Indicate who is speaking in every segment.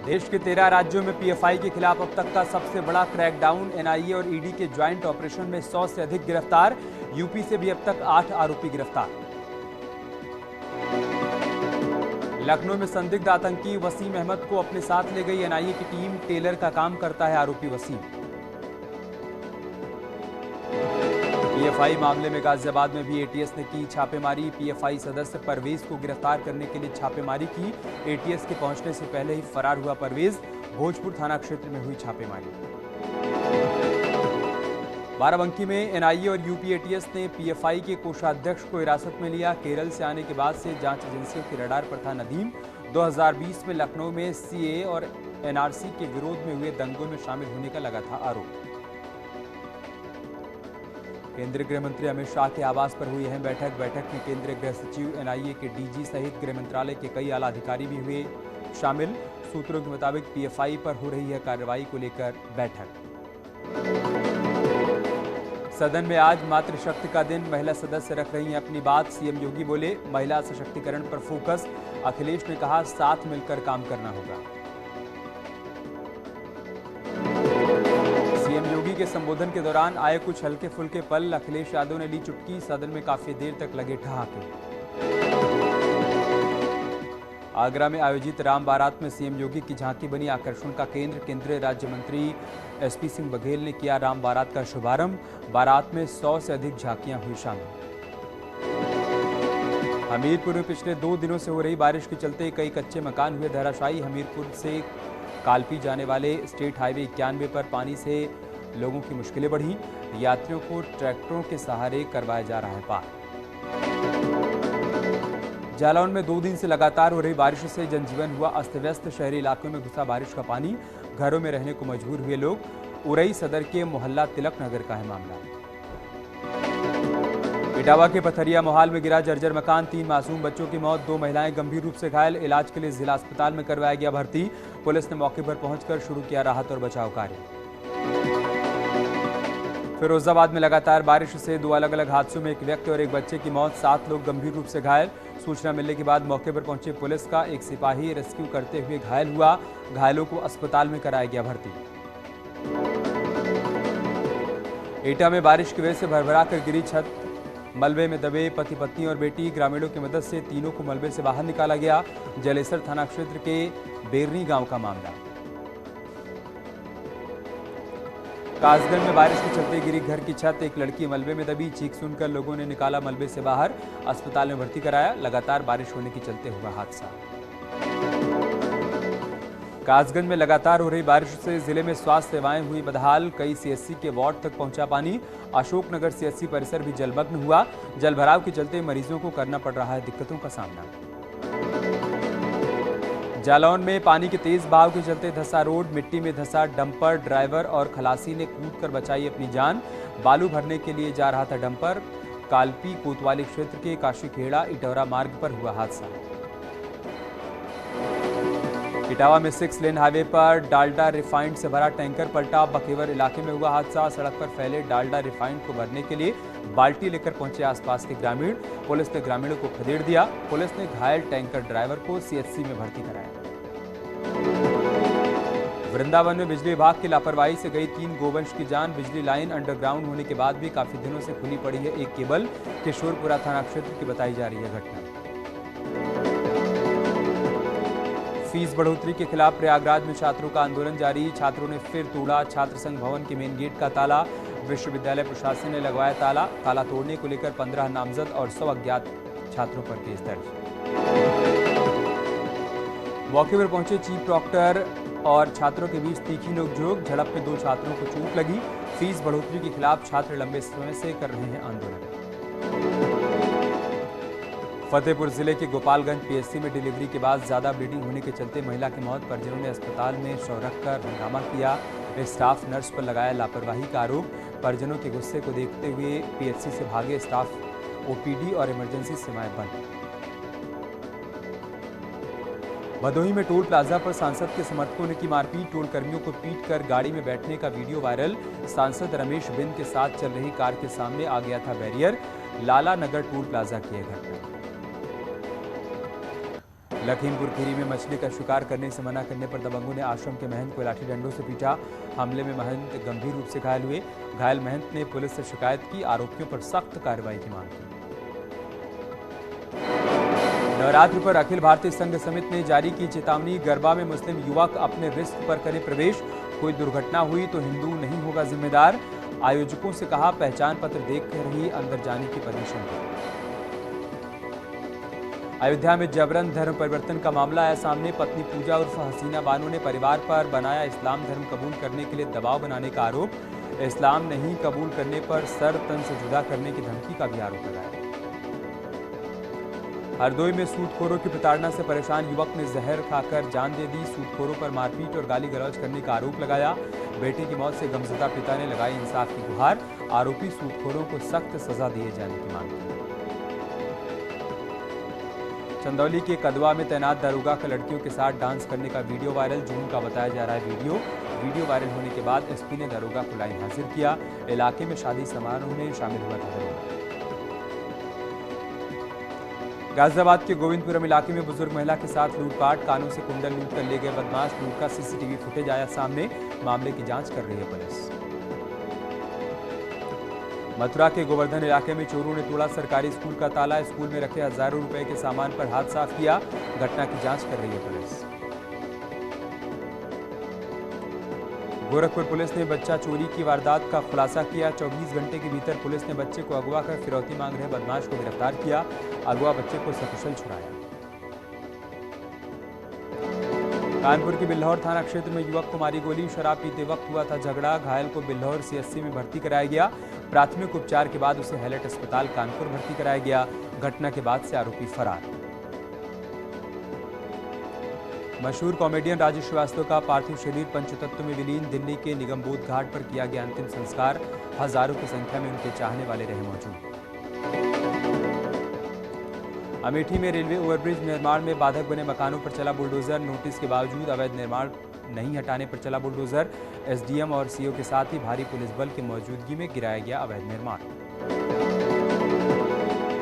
Speaker 1: देश के 13 राज्यों में पीएफआई के खिलाफ अब तक का सबसे बड़ा क्रैकडाउन। एनआईए और ईडी के ज्वाइंट ऑपरेशन में 100 से अधिक गिरफ्तार। यूपी से भी अब तक 8 आरोपी गिरफ्तार। लखनऊ में संदिग्ध आतंकी वसीम अहमद को अपने साथ ले गई एनआईए की टीम। टेलर का काम करता है आरोपी वसीम। पीएफआई मामले में गाजियाबाद में भी एटीएस ने की छापेमारी। पीएफआई सदस्य परवेज को गिरफ्तार करने के लिए छापेमारी की। एटीएस के पहुंचने से पहले ही फरार हुआ परवेज। भोजपुर थाना क्षेत्र में हुई छापेमारी। बाराबंकी में एनआईए और यूपी एटीएस ने पीएफआई के कोषाध्यक्ष को हिरासत में लिया। केरल से आने के बाद से जांच एजेंसियों के रडार पर था नदीम। 2020 में लखनऊ में सीए और एनआरसी के विरोध में हुए दंगों में शामिल होने का लगा था आरोप। केंद्रीय गृह मंत्री अमित शाह के आवास पर हुई अहम बैठक में केंद्रीय गृह सचिव, एनआईए के डीजी सहित गृह मंत्रालय के कई आला अधिकारी भी हुए शामिल। सूत्रों के मुताबिक पीएफआई पर हो रही है कार्रवाई को लेकर बैठक। सदन में आज मातृशक्ति का दिन। महिला सदस्य रख रही हैं अपनी बात। सीएम योगी बोले, महिला सशक्तिकरण पर फोकस। अखिलेश ने कहा, साथ मिलकर काम करना होगा। सीएम योगी के संबोधन के दौरान आए कुछ हल्के फुल्के पल। अखिलेश यादव ने ली चुटकी। सदन में काफी देर तक लगे ठहाके। आगरा में आयोजित राम बारात में सीएम योगी की झांकी बनी आकर्षण का केंद्र। केंद्रीय राज्य मंत्री एसपी सिंह बघेल ने किया राम बारात का शुभारंभ। बारात में 100 से अधिक झांकियां हुई शामिल। हमीरपुर में पिछले 2 दिनों से हो रही बारिश के चलते कई कच्चे मकान हुए धराशायी। हमीरपुर से कालपी जाने वाले स्टेट हाईवे 91 पर पानी से लोगों की मुश्किलें बढ़ी। यात्रियों को ट्रैक्टरों के सहारे करवाया जा रहा है पार। जालौन में 2 दिन से लगातार हो रही बारिश से जनजीवन हुआ अस्त व्यस्त। शहरी इलाकों में घुसा बारिश का पानी। घरों में रहने को मजबूर हुए लोग। उरई सदर के मोहल्ला तिलक नगर का है मामला। इटावा के पथरिया मोहाल में गिरा जर्जर मकान। 3 मासूम बच्चों की मौत। 2 महिलाएं गंभीर रूप से घायल। इलाज के लिए जिला अस्पताल में करवाया गया भर्ती। पुलिस ने मौके पर पहुंचकर शुरू किया राहत और बचाव कार्य। फिरोजाबाद में लगातार बारिश से 2 अलग अलग हादसों में एक व्यक्ति और एक बच्चे की मौत। 7 लोग गंभीर रूप से घायल। सूचना मिलने के बाद मौके पर पहुंचे पुलिस का एक सिपाही रेस्क्यू करते हुए घायल हुआ। घायलों को अस्पताल में कराया गया भर्ती। एटा में बारिश की वजह से भरभरा कर गिरी छत। मलबे में दबे पति पत्नी और बेटी। ग्रामीणों की मदद से तीनों को मलबे से बाहर निकाला गया। जलेसर थाना क्षेत्र के बेरनी गांव का मामला। कासगंज में बारिश के चलते गिरी घर की छत। एक लड़की मलबे में दबी। चीख सुनकर लोगों ने निकाला मलबे से बाहर। अस्पताल में भर्ती कराया। लगातार बारिश होने के चलते हुआ हादसा। कासगंज में लगातार हो रही बारिश से जिले में स्वास्थ्य सेवाएं हुई बदहाल। कई सीएचसी के वार्ड तक पहुंचा पानी। अशोकनगर सीएचसी परिसर भी जलमग्न हुआ। जलभराव के चलते मरीजों को करना पड़ रहा है दिक्कतों का सामना। जालौन में पानी के तेज बहाव के चलते धसा रोड। मिट्टी में धसा डंपर। ड्राइवर और खलासी ने कूदकर बचाई अपनी जान। बालू भरने के लिए जा रहा था डंपर। कालपी कोतवाली क्षेत्र के काशीखेड़ा इटौरा मार्ग पर हुआ हादसा। इटावा में 6 लेन हाईवे पर डालडा रिफाइंड से भरा टैंकर पलटा। बखेवर इलाके में हुआ हादसा। सड़क पर फैले डालडा रिफाइंड को भरने के लिए बाल्टी लेकर पहुंचे आसपास के ग्रामीण। पुलिस ने ग्रामीणों को खदेड़ दिया। पुलिस ने घायल टैंकर ड्राइवर को सीएचसी में भर्ती कराया। वृंदावन में बिजली विभाग की लापरवाही से गई 3 गोवंश की जान। बिजली लाइन अंडरग्राउंड होने के बाद भी काफी दिनों से खुली पड़ी है एक केबल। किशोरपुरा थाना क्षेत्र की बताई जा रही है घटना। फीस बढ़ोतरी के खिलाफ प्रयागराज में छात्रों का आंदोलन जारी। छात्रों ने फिर तोड़ा छात्र संघ भवन के मेन गेट का ताला। विश्वविद्यालय प्रशासन ने लगवाया ताला। ताला तोड़ने को लेकर 15 नामजद और 100 अज्ञात छात्रों पर केस दर्ज। मौके पर पहुंचे चीफ डॉक्टर और छात्रों के बीच तीखी नोकझोंक। झड़प में 2 छात्रों को चोट लगी। फीस बढ़ोतरी के खिलाफ छात्र लंबे समय से कर रहे हैं आंदोलन। फतेहपुर जिले के गोपालगंज पीएचसी में डिलीवरी के बाद ज्यादा ब्लीडिंग होने के चलते महिला की मौत। परिजनों ने अस्पताल में शव रखकर हंगामा किया। स्टाफ नर्स पर लगाया लापरवाही का आरोप। परिजनों के गुस्से को देखते हुए पीएचसी से भागे स्टाफ। ओपीडी और इमरजेंसी सेवाएं बंद। भदोही में टोल प्लाजा पर सांसद के समर्थकों ने की मारपीट। टोल कर्मियों को पीट कर गाड़ी में बैठने का वीडियो वायरल। सांसद रमेश बिंद के साथ चल रही कार के सामने आ गया था बैरियर। लाला नगर टोल प्लाजा की घटना। लखीमपुर खीरी में मछली का शिकार करने से मना करने पर दबंगों ने आश्रम के महंत को लाठी डंडों से पीटा। हमले में महंत गंभीर रूप से घायल हुए। घायल महंत ने पुलिस से शिकायत की, आरोपियों पर सख्त कार्रवाई की मांग की। नवरात्र पर अखिल भारतीय संघ समिति ने जारी की चेतावनी, गरबा में मुस्लिम युवक अपने रिस्क पर करें प्रवेश, कोई दुर्घटना हुई तो हिंदू नहीं होगा जिम्मेदार। आयोजकों से कहा पहचान पत्र देखकर ही अंदर जाने की परमिशन दें। अयोध्या में जबरन धर्म परिवर्तन का मामला आया सामने। पत्नी पूजा उर्फ हसीना बानो ने परिवार पर बनाया इस्लाम धर्म कबूल करने के लिए दबाव बनाने का आरोप। इस्लाम नहीं कबूल करने पर सर तन से जुदा करने की धमकी का भी आरोप लगाया। हरदोई में सूदखोरों की प्रताड़ना से परेशान युवक ने जहर खाकर जान दे दी। सूदखोरों पर मारपीट और गाली गलौज करने का आरोप लगाया। बेटे की मौत से गमजदा पिता ने लगाई इंसाफ की गुहार। आरोपी सूदखोरों को सख्त सजा दिए जाने की मांग की। चंदौली के कदवा में तैनात दारोगा का लड़कियों के साथ डांस करने का वीडियो वायरल। जून का बताया जा रहा है वीडियो वायरल होने के बाद एसपी ने दारोगा को लाइन हाजिर किया। इलाके में शादी समारोह में शामिल हुआ था दारोगा। गाजियाबाद के गोविंदपुरम इलाके में बुजुर्ग महिला के साथ लूटपाट, कानों से कुंडल लूट कर ले गए बदमाश। लूट का सीसीटीवी फुटेज आया सामने, मामले की जांच कर रही है पुलिस। मथुरा के गोवर्धन इलाके में चोरों ने तोड़ा सरकारी स्कूल का ताला। स्कूल में रखे हजारों रुपए के सामान पर हाथ साफ किया। घटना की जांच कर रही है पुलिस। गोरखपुर पुलिस ने बच्चा चोरी की वारदात का खुलासा किया। 24 घंटे के भीतर पुलिस ने बच्चे को अगवा कर फिरौती मांग रहे बदमाश को गिरफ्तार किया। अगवा बच्चे को सकुशल छुड़ाया। कानपुर के बिल्हौर थाना क्षेत्र में युवक को मारी गोली। शराब पीते वक्त हुआ था झगड़ा। घायल को बिल्हौर सीएचसी में भर्ती कराया गया। प्राथमिक उपचार के बाद उसे हैलेट अस्पताल कानपुर भर्ती कराया गया। घटना के बाद से आरोपी फरार। मशहूर कॉमेडियन राजू श्रीवास्तव का पार्थिव शरीर पंचतत्व में विलीन। दिल्ली के निगमबोध घाट पर किया गया अंतिम संस्कार। हजारों की संख्या में उनके चाहने वाले रहे मौजूद। अमेठी में रेलवे ओवरब्रिज निर्माण में बाधक बने मकानों पर चला बुलडोजर। नोटिस के बावजूद अवैध निर्माण नहीं हटाने पर चला बुलडोजर। एसडीएम और सीओ के साथ ही भारी पुलिस बल की मौजूदगी में गिराया गया अवैध निर्माण।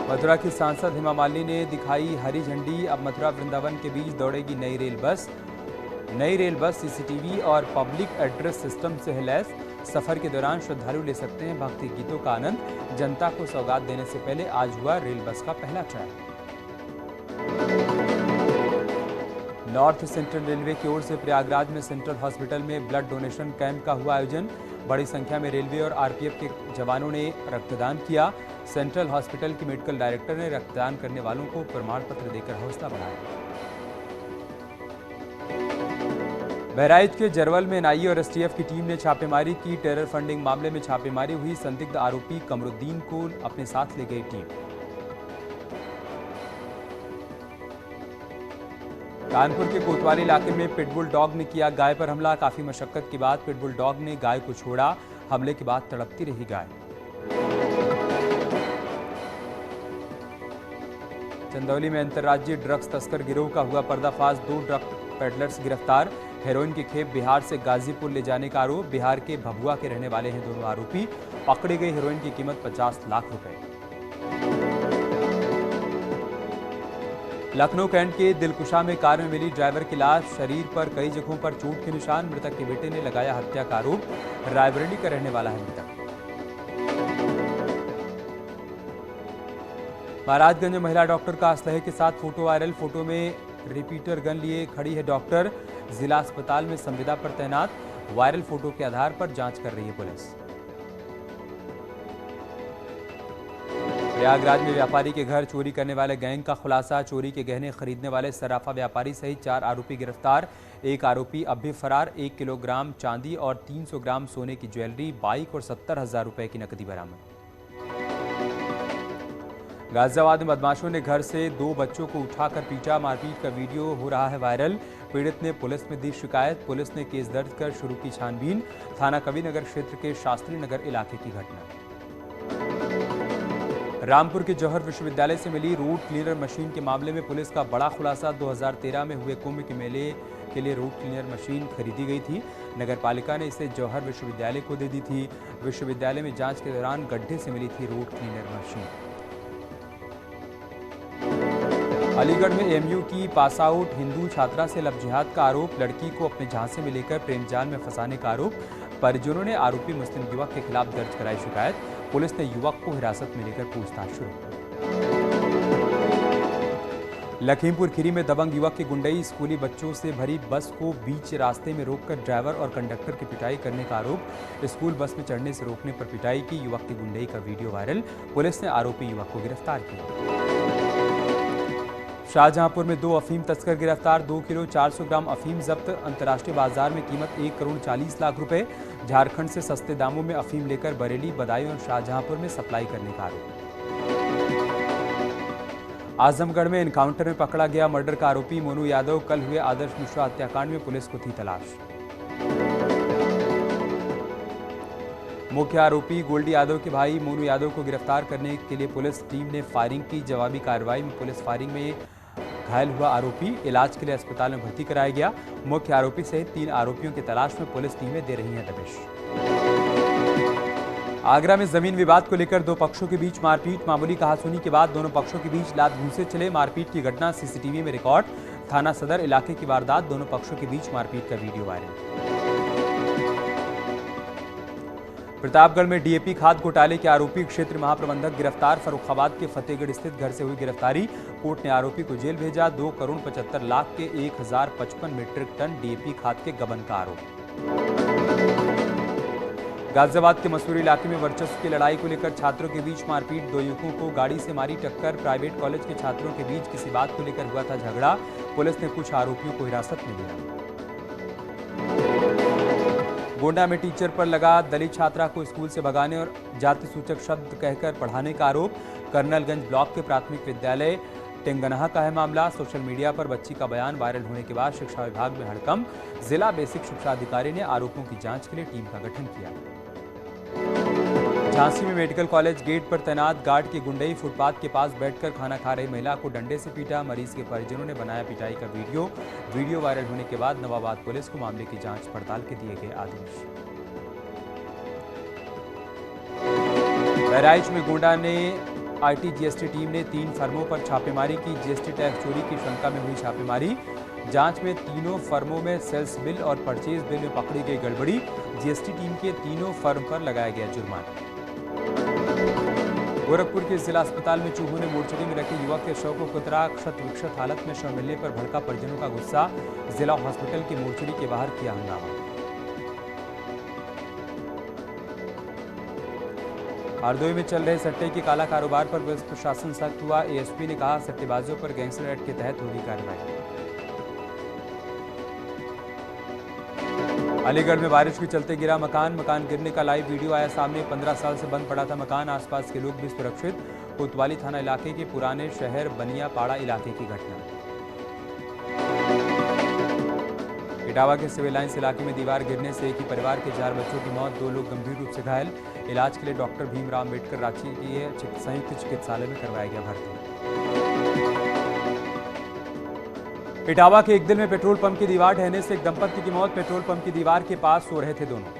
Speaker 1: मथुरा की सांसद हेमा मालिनी ने दिखाई हरी झंडी। अब मथुरा वृंदावन के बीच दौड़ेगी नई रेल बस। नई रेल बस सीसीटीवी और पब्लिक एड्रेस सिस्टम से है लैस। सफर के दौरान श्रद्धालु ले सकते हैं भक्ति गीतों का आनंद। जनता को सौगात देने से पहले आज हुआ रेल बस का पहला ट्रायल। नॉर्थ सेंट्रल रेलवे की ओर से प्रयागराज में सेंट्रल हॉस्पिटल में ब्लड डोनेशन कैंप का हुआ आयोजन। बड़ी संख्या में रेलवे और आरपीएफ के जवानों ने रक्तदान किया। सेंट्रल हॉस्पिटल के मेडिकल डायरेक्टर ने रक्तदान करने वालों को प्रमाण पत्र देकर हौसला बढ़ाया। बहराइच के जरवल में एनआईए और एसटीएफ की टीम ने छापेमारी की। टेरर फंडिंग मामले में छापेमारी हुई। संदिग्ध आरोपी कमरुद्दीन को अपने साथ ले गई टीम। कानपुर के कोतवाली इलाके में पिटबुल डॉग ने किया गाय पर हमला। काफी मशक्कत के बाद पिटबुल डॉग ने गाय को छोड़ा। हमले के बाद तड़पती रही गाय। चंदौली में अंतर्राज्यीय ड्रग्स तस्कर गिरोह का हुआ पर्दाफाश। 2 ड्रग पेडलर्स गिरफ्तार। हेरोइन की खेप बिहार से गाजीपुर ले जाने का आरोप। बिहार के भभुआ के रहने वाले हैं दोनों आरोपी। पकड़ी गई हेरोइन की कीमत 50 लाख रुपए। लखनऊ कैंट के दिलकुशा में कार में मिली ड्राइवर की लाश। शरीर पर कई जगहों पर चोट के निशान। मृतक के बेटे ने लगाया हत्या का आरोप। रायबरेली का रहने वाला है मृतक। महाराजगंज में महिला डॉक्टर का असलहे के साथ फोटो वायरल। फोटो में रिपीटर गन लिए खड़ी है डॉक्टर। जिला अस्पताल में संविदा पर तैनात। वायरल फोटो के आधार पर जांच कर रही है पुलिस। प्रयागराज में व्यापारी के घर चोरी करने वाले गैंग का खुलासा। चोरी के गहने खरीदने वाले सराफा व्यापारी सहित 4 आरोपी गिरफ्तार। एक आरोपी अब भी फरार। 1 किलोग्राम चांदी और 300 ग्राम सोने की ज्वेलरी, बाइक और 70,000 रुपए की नकदी बरामद। गाजियाबाद में बदमाशों ने घर से 2 बच्चों को उठाकर पीटा। मारपीट का वीडियो हो रहा है वायरल। पीड़ित ने पुलिस में दी शिकायत। पुलिस ने केस दर्ज कर शुरू की छानबीन। थाना कविनगर क्षेत्र के शास्त्री नगर इलाके की घटना। रामपुर के जौहर विश्वविद्यालय से मिली रोड क्लीनर मशीन के मामले में पुलिस का बड़ा खुलासा। 2013 में हुए कुंभ के मेले के लिए रोड क्लीनर मशीन खरीदी गई थी। नगरपालिका ने इसे जौहर विश्वविद्यालय को दे दी थी। विश्वविद्यालय में जांच के दौरान गड्ढे से मिली थी रोड क्लीनर मशीन। अलीगढ़ में एएमयू की पास आउट हिंदू छात्रा से लव जिहाद का आरोप, लड़की को अपने झांसे में लेकर प्रेम जाल में फंसाने का आरोप। परिजनों ने आरोपी मुस्लिम युवक के खिलाफ दर्ज कराई शिकायत। पुलिस ने युवक को हिरासत में लेकर पूछताछ शुरू की। लखीमपुर खीरी में दबंग युवक की गुंडई, स्कूली बच्चों से भरी बस को बीच रास्ते में रोककर ड्राइवर और कंडक्टर की पिटाई करने का आरोप। स्कूल बस में चढ़ने से रोकने पर पिटाई की, युवक की गुंडई का वीडियो वायरल। पुलिस ने आरोपी युवक को गिरफ्तार किया। शाहजहांपुर में 2 अफीम तस्कर गिरफ्तार, 2 किलो 400 ग्राम अफीम जब्त। अंतर्राष्ट्रीय बाजार में कीमत 1 करोड़ 40 लाख रुपए। झारखंड से सस्ते दामों में अफीम लेकर बरेली, बदायूं और शाहजहांपुर में सप्लाई करने का आरोप। आजमगढ़ में एनकाउंटर में पकड़ा गया मर्डर का आरोपी मोनू यादव। कल हुए आदर्श मिश्रा हत्याकांड में पुलिस को थी तलाश। मुख्य आरोपी गोल्डी यादव के भाई मोनू यादव को गिरफ्तार करने के लिए पुलिस टीम ने फायरिंग की। जवाबी कार्रवाई में पुलिस फायरिंग में घायल हुआ आरोपी इलाज के लिए अस्पताल में भर्ती कराया गया। मुख्य आरोपी सहित 3 आरोपियों की तलाश में पुलिस टीमें दे रही हैं दबिश। आगरा में जमीन विवाद को लेकर 2 पक्षों के बीच मारपीट, मामूली कहासुनी के बाद दोनों पक्षों के बीच लात घूंसे चले। मारपीट की घटना सीसीटीवी में रिकॉर्ड। थाना सदर इलाके की वारदात, दोनों पक्षों के बीच मारपीट का वीडियो वायरल। प्रतापगढ़ में डीएपी खाद घोटाले के आरोपी क्षेत्र महाप्रबंधक गिरफ्तार। फर्रुखाबाद के फतेहगढ़ स्थित घर से हुई गिरफ्तारी। कोर्ट ने आरोपी को जेल भेजा। 2 करोड़ 75 लाख के 1055 मीट्रिक टन डीएपी खाद के गबन का आरोप। गाजियाबाद के मसूरी इलाके में वर्चस्व की लड़ाई को लेकर छात्रों के बीच मारपीट, 2 युवकों को गाड़ी से मारी टक्कर। प्राइवेट कॉलेज के छात्रों के बीच किसी बात को लेकर हुआ था झगड़ा। पुलिस ने कुछ आरोपियों को हिरासत में लिया। गोंडा में टीचर पर लगा दलित छात्रा को स्कूल से भगाने और जाति सूचक शब्द कहकर पढ़ाने का आरोप। कर्नलगंज ब्लॉक के प्राथमिक विद्यालय टेंगनहा का है मामला। सोशल मीडिया पर बच्ची का बयान वायरल होने के बाद शिक्षा विभाग में हड़कंप। जिला बेसिक शिक्षा अधिकारी ने आरोपों की जांच के लिए टीम का गठन किया। झांसी में मेडिकल कॉलेज गेट पर तैनात गार्ड की गुंडई, फुटपाथ के पास बैठकर खाना खा रही महिला को डंडे से पीटा। मरीज के परिजनों ने बनाया पिटाई का वीडियो वायरल होने के बाद नवाबाद पुलिस को मामले की जांच पड़ताल के दिए गए आदेश। बहराइच में गोंडा ने आईटी जीएसटी टीम ने 3 फर्मों पर छापेमारी की। जीएसटी टैक्स चोरी की शंका में हुई छापेमारी। जांच में तीनों फर्मों में सेल्स बिल और परचेज बिल में पकड़ी गई गड़बड़ी। जीएसटी टीम के तीनों फर्म पर लगाया गया जुर्माना। गोरखपुर के जिला अस्पताल में चूहों ने मोर्चरी में रखे युवक के शव को कुतरा। क्षत विक्षत हालत में शव मिलने पर भड़का परिजनों का गुस्सा। जिला हॉस्पिटल की मोर्चरी के बाहर किया हंगामा। हरदोई में चल रहे सट्टे के काला कारोबार पर पुलिस प्रशासन सख्त हुआ। एएसपी ने कहा सट्टेबाजों पर गैंगस्टर एक्ट के तहत होगी कार्रवाई। अलीगढ़ में बारिश के चलते गिरा मकान गिरने का लाइव वीडियो आया सामने। 15 साल से बंद पड़ा था मकान, आसपास के लोग भी सुरक्षित। कोतवाली थाना इलाके के पुराने शहर बनियापाड़ा इलाके की घटना। इटावा के सिविल लाइंस इलाके में दीवार गिरने से एक ही परिवार के 4 बच्चों की मौत, 2 लोग गंभीर रूप से घायल। इलाज के लिए डॉक्टर भीमराव अम्बेडकर रांची के संयुक्त चिकित्सालय में करवाया गया भर्ती। इटावा के एक दिल में पेट्रोल पंप की दीवार ढहने से एक दंपत्ति की मौत। पेट्रोल पंप की दीवार के पास सो रहे थे दोनों।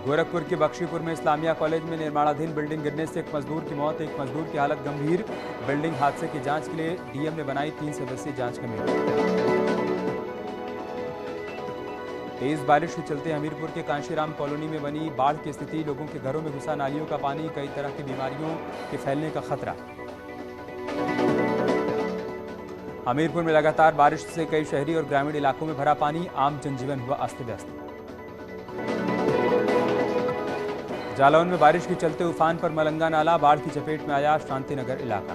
Speaker 1: गोरखपुर के बख्शीपुर में इस्लामिया कॉलेज में निर्माणाधीन बिल्डिंग गिरने से एक मजदूर की मौत, एक मजदूर की हालत गंभीर। बिल्डिंग हादसे की जांच के लिए डीएम ने बनाई 3 सदस्यीय जांच कमेटी। तेज बारिश के चलते हमीरपुर के कांशीराम कॉलोनी में बनी बाढ़ की स्थिति। लोगों के घरों में घुसा नालियों का पानी, कई तरह की बीमारियों के फैलने का खतरा। हमीरपुर में लगातार बारिश से कई शहरी और ग्रामीण इलाकों में भरा पानी, आम जनजीवन हुआ अस्त व्यस्त। जालौन में बारिश के चलते उफान पर मलंगा नाला, बाढ़ की चपेट में आया शांतिनगर इलाका।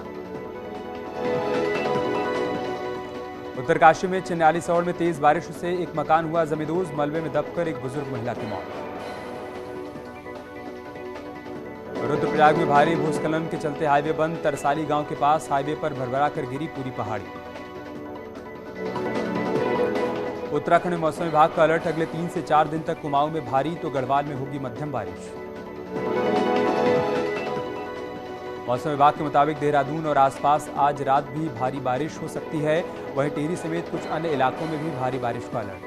Speaker 1: उत्तरकाशी में चिन्यालीसौड़ में तेज बारिश से एक मकान हुआ जमींदोज, मलबे में दबकर एक बुजुर्ग महिला की मौत। रुद्रप्रयाग में भारी भूस्खलन के चलते हाईवे बंद, तरसाली गांव के पास हाईवे पर भरभरा कर गिरी पूरी पहाड़ी। उत्तराखंड में मौसम विभाग का अलर्ट, अगले 3 से 4 दिन तक कुमाऊं में भारी तो गढ़वाल में होगी मध्यम बारिश। मौसम विभाग के मुताबिक देहरादून और आसपास आज रात भी भारी बारिश हो सकती है। वहीं टिहरी समेत कुछ अन्य इलाकों में भी भारी बारिश का अलर्ट।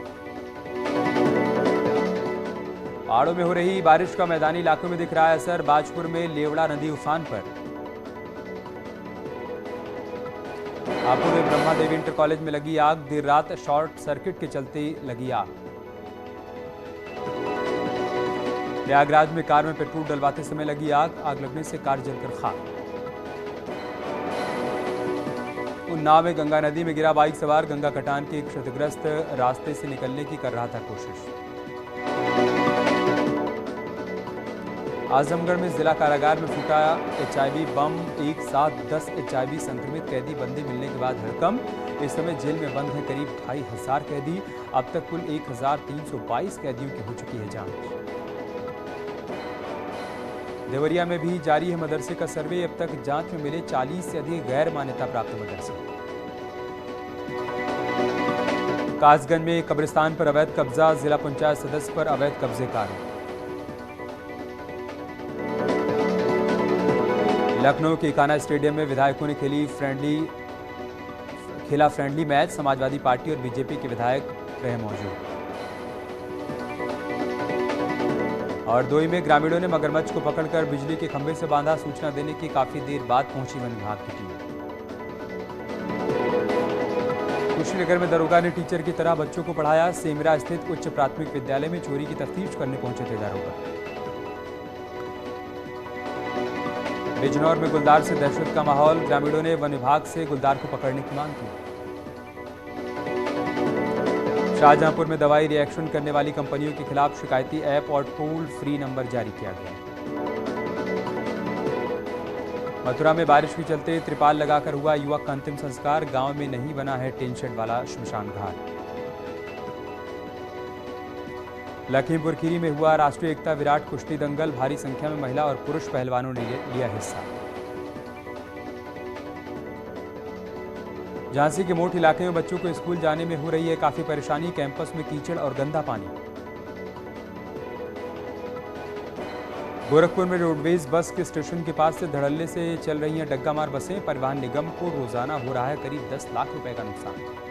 Speaker 1: पहाड़ों में हो रही बारिश का मैदानी इलाकों में दिख रहा है असर। बाजपुर में लेवड़ा नदी उफान पर। हापुड़ में ब्रह्मा देवी इंटर कॉलेज में लगी आग। देर रात शॉर्ट सर्किट के चलते लगी आग। प्रयागराज में कार में पेट्रोल डलवाते समय लगी आग। आग लगने से कार जलकर खाक। उन्नाव में गंगा नदी में गिरा बाइक सवार। गंगा कटान के क्षतिग्रस्त रास्ते से निकलने की कर रहा था कोशिश। आजमगढ़ में जिला कारागार में फूटा एचआईवी बम। एक साथ 10 एचआईवी संक्रमित कैदी बंदी मिलने के बाद हड़कंप। इस समय जेल में बंद है करीब 2500 कैदी। अब तक कुल 1322 कैदियों की हो चुकी है जांच। देवरिया में भी जारी है मदरसे का सर्वे। अब तक जांच में मिले 40 से अधिक गैर मान्यता प्राप्त मदरसे। कासगंज में कब्रिस्तान पर अवैध कब्जा। जिला पंचायत सदस्य पर अवैध कब्जे का आरोप। लखनऊ के इकाना स्टेडियम में विधायकों ने खेला फ्रेंडली मैच। समाजवादी पार्टी और बीजेपी के विधायक रहे मौजूद। और दोई में ग्रामीणों ने मगरमच्छ को पकड़कर बिजली के खंभे से बांधा। सूचना देने की काफी देर बाद पहुंची वन विभाग की टीम। कुशीनगर में दरोगा ने टीचर की तरह बच्चों को पढ़ाया। सेमरा स्थित उच्च प्राथमिक विद्यालय में चोरी की तफ्तीश करने पहुंचे थे दरोगा। बिजनौर में गुलदार से दहशत का माहौल। ग्रामीणों ने वन विभाग से गुलदार को पकड़ने की मांग की। शाहजहांपुर में दवाई रिएक्शन करने वाली कंपनियों के खिलाफ शिकायती ऐप और टोल फ्री नंबर जारी किया गया। मथुरा में बारिश के चलते त्रिपाल लगाकर हुआ युवक का अंतिम संस्कार। गांव में नहीं बना है टीन शेड वाला श्मशान घाट। लखीमपुर खीरी में हुआ राष्ट्रीय एकता विराट कुश्ती दंगल। भारी संख्या में महिला और पुरुष पहलवानों ने लिया हिस्सा। झांसी के मोट इलाके में बच्चों को स्कूल जाने में हो रही है काफी परेशानी। कैंपस में कीचड़ और गंदा पानी। गोरखपुर में रोडवेज बस के स्टेशन के पास से धड़ल्ले से चल रही हैं डग्गामार बसें। परिवहन निगम को रोजाना हो रहा है करीब 10 लाख रुपए का नुकसान।